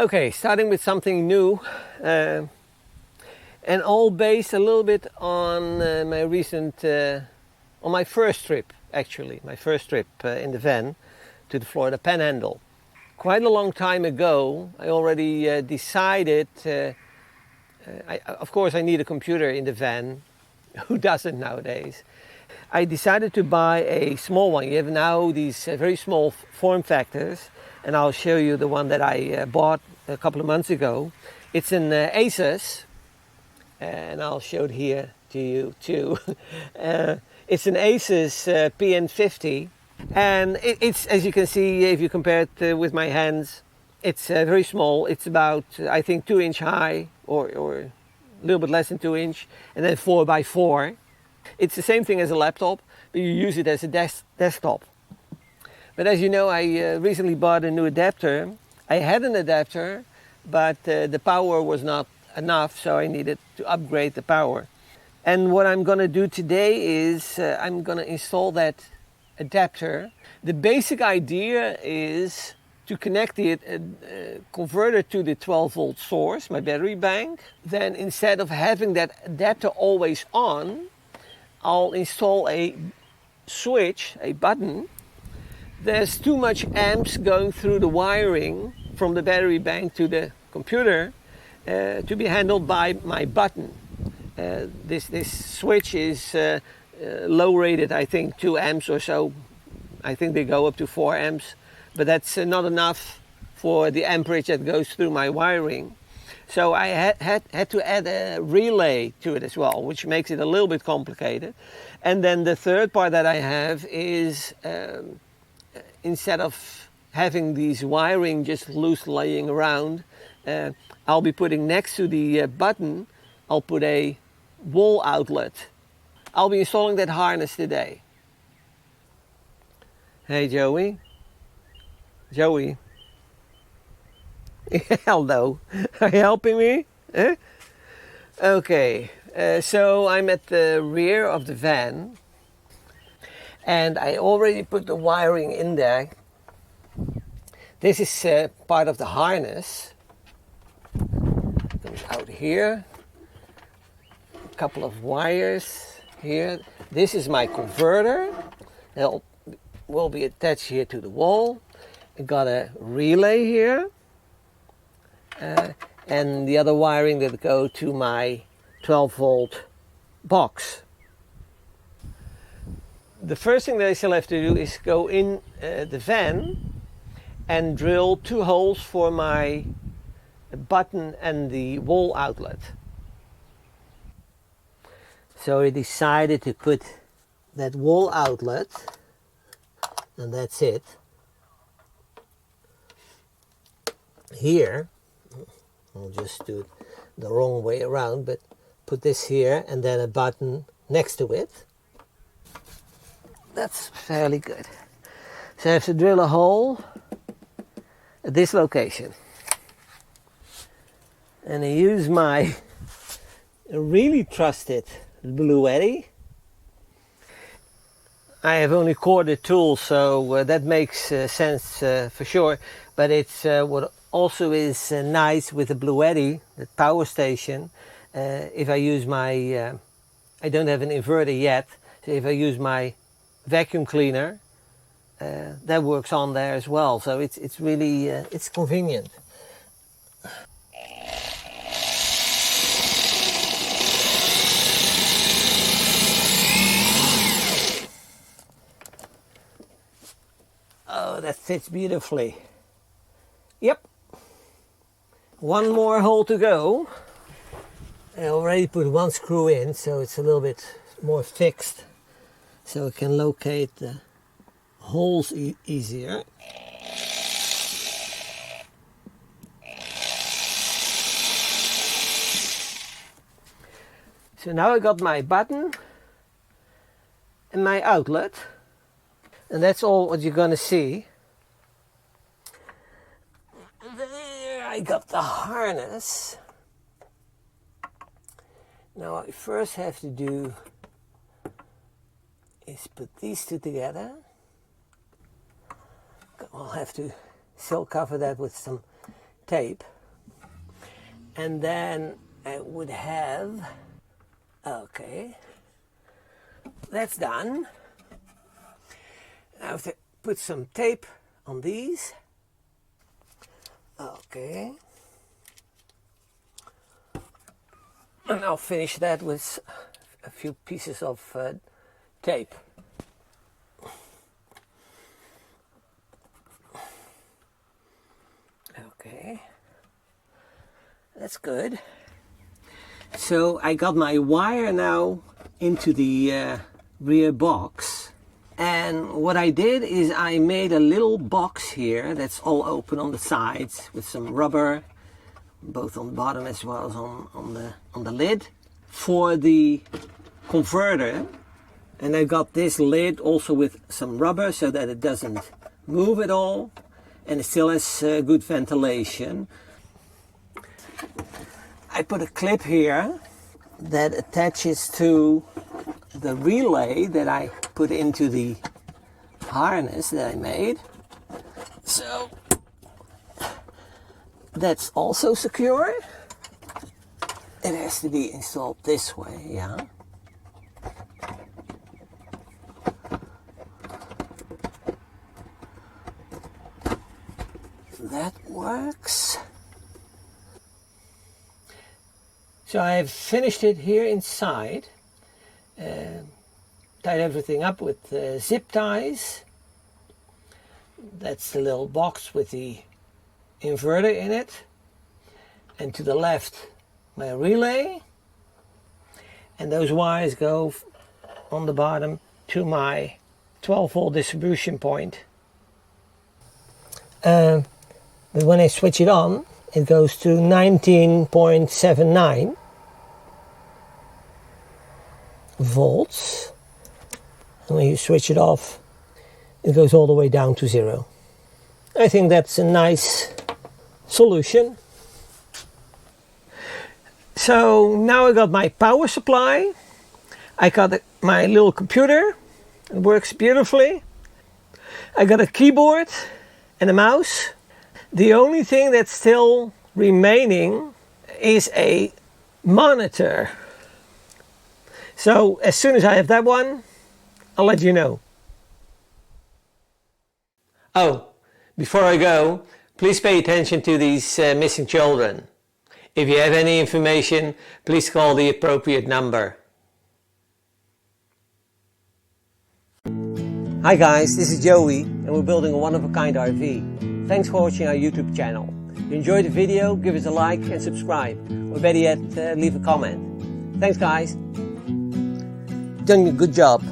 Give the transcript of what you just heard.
Okay, starting with something new, and all based a little bit on my recent, on my first trip actually, my first trip in the van to the Florida Panhandle. Quite a long time ago, I already decided, of course I need a computer in the van, who doesn't nowadays? I decided to buy a small one. You have now these very small form factors, and I'll show you the one that I bought a couple of months ago. It's an Asus, and I'll show it here to you too. It's an Asus PN50, and it's, as you can see, if you compare it with my hands, it's very small. It's about, I think, 2-inch high, or a little bit less than 2 inch, and then 4x4. It's the same thing as a laptop, but you use it as a desktop. But as you know, I recently bought a new adapter. I had an adapter, but the power was not enough, so I needed to upgrade the power. And what I'm going to do today is I'm going to install that adapter. The basic idea is to connect the converter to the 12-volt source, my battery bank. Then instead of having that adapter always on, I'll install a switch, a button. There's too much amps going through the wiring from the battery bank to the computer to be handled by my button. This switch is low rated, I think 2 amps or so. I think they go up to 4 amps, but that's not enough for the amperage that goes through my wiring. So I had to add a relay to it as well, which makes it a little bit complicated. And then the third part that I have is, instead of having these wiring just loose laying around, I'll be putting next to the button, I'll put a wall outlet. I'll be installing that harness today. Hey Joey. Joey. Hello, are you helping me? Huh? Okay, so I'm at the rear of the van, and I already put the wiring in there. This is part of the harness. Comes out here. A couple of wires here. This is my converter. That will be attached here to the wall. I got a relay here. And the other wiring that go to my 12-volt box. The first thing that I still have to do is go in the van and drill 2 holes for my button and the wall outlet. So I decided to put that wall outlet, and that's it, here. I'll just do it the wrong way around, but put this here and then a button next to it. That's fairly good. So I have to drill a hole at this location. And I use my really trusted Bluetti. I have only corded tools, so that makes sense for sure. But it's what also is nice with the Bluetti, the power station. If I use my, I don't have an inverter yet, so if I use my vacuum cleaner, that works on there as well. So it's really it's convenient. Oh, that fits beautifully. Yep. One more hole to go. I already put 1 screw in, so it's a little bit more fixed, so I can locate the holes easier. So now I got my button and my outlet, and that's all what you're gonna see. There I got the harness. Now what I first have to do is put these two together. I'll have to still cover that with some tape. And then I would have, okay, that's done. I have to put some tape on these. Okay. And I'll finish that with a few pieces of tape. Okay. That's good. So I got my wire now into the rear box. And what I did is I made a little box here that's all open on the sides with some rubber, both on the bottom as well as on the lid, for the converter. And I got this lid also with some rubber so that it doesn't move at all, and it still has good ventilation. I put a clip here that attaches to the relay that I put into the harness that I made. So that's also secure. It has to be installed this way, yeah. That works. So I've finished it here inside. Tied everything up with zip ties. That's the little box with the inverter in it. And to the left, my relay. And those wires go on the bottom to my 12-volt distribution point. But when I switch it on, it goes to 19.79 volts. And when you switch it off, it goes all the way down to 0. I think that's a nice solution. So now I got my power supply. I got my little computer. It works beautifully. I got a keyboard and a mouse. The only thing that's still remaining is a monitor. So as soon as I have that one, I'll let you know. Oh, before I go, please pay attention to these missing children. If you have any information, please call the appropriate number. Hi guys, this is Joey and we're building a one-of-a-kind RV. Thanks for watching our YouTube channel. If you enjoyed the video, give us a like and subscribe. Or better yet, leave a comment. Thanks guys. You've done a good job.